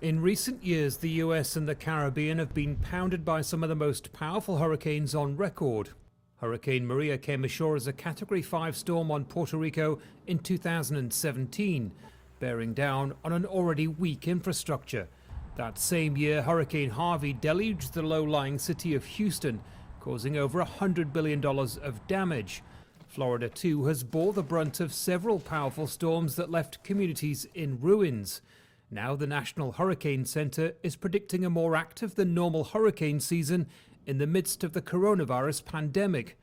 In recent years, the US and the Caribbean have been pounded by some of the most powerful hurricanes on record. Hurricane Maria came ashore as a Category 5 storm on Puerto Rico in 2017, bearing down on an already weak infrastructure. That same year, Hurricane Harvey deluged the low-lying city of Houston, causing over $100 billion of damage. Florida, too, has bore the brunt of several powerful storms that left communities in ruins. Now the National Hurricane Center is predicting a more active than normal hurricane season in the midst of the coronavirus pandemic.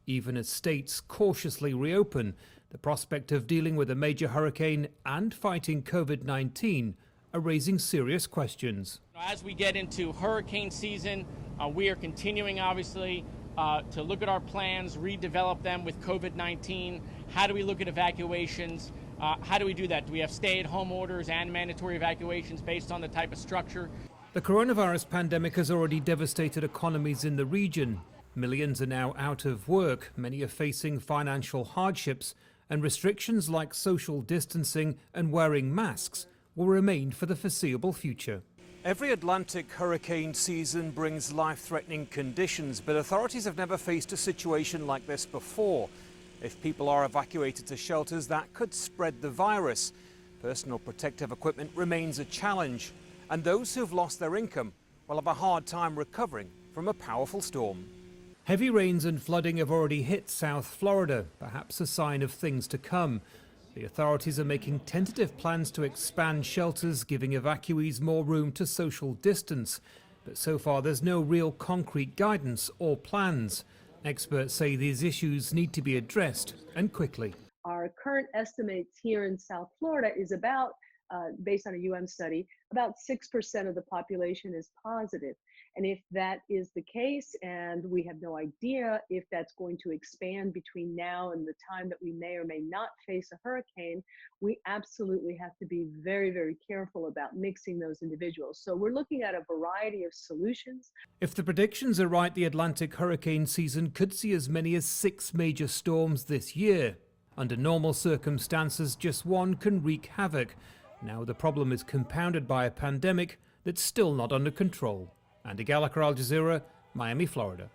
Even as states cautiously reopen, the prospect of dealing with a major hurricane and fighting COVID-19 are raising serious questions. As we get into hurricane season, we are continuing, obviously, to look at our plans, redevelop them with COVID-19. How do we look at evacuations? How do we do that? Do we have stay-at-home orders and mandatory evacuations based on the type of structure? The coronavirus pandemic has already devastated economies in the region. Millions are now out of work. Many are facing financial hardships, and restrictions like social distancing and wearing masks will remain for the foreseeable future. Every Atlantic hurricane season brings life-threatening conditions, but authorities have never faced a situation like this before. If people are evacuated to shelters, that could spread the virus. Personal protective equipment remains a challenge, and those who've lost their income will have a hard time recovering from a powerful storm. Heavy rains and flooding have already hit South Florida, perhaps a sign of things to come. The authorities are making tentative plans to expand shelters, giving evacuees more room to social distance. But so far there's no real concrete guidance or plans. Experts say these issues need to be addressed, and quickly. Our current estimates here in South Florida is about, based on a study, about 6% of the population is positive. And if that is the case, and we have no idea if that's going to expand between now and the time that we may or may not face a hurricane, we absolutely have to be very, very careful about mixing those individuals. So we're looking at a variety of solutions. If the predictions are right, the Atlantic hurricane season could see as many as 6 major storms this year. Under normal circumstances, just one can wreak havoc. Now the problem is compounded by a pandemic that's still not under control. Andy Gallagher, Al Jazeera, Miami, Florida.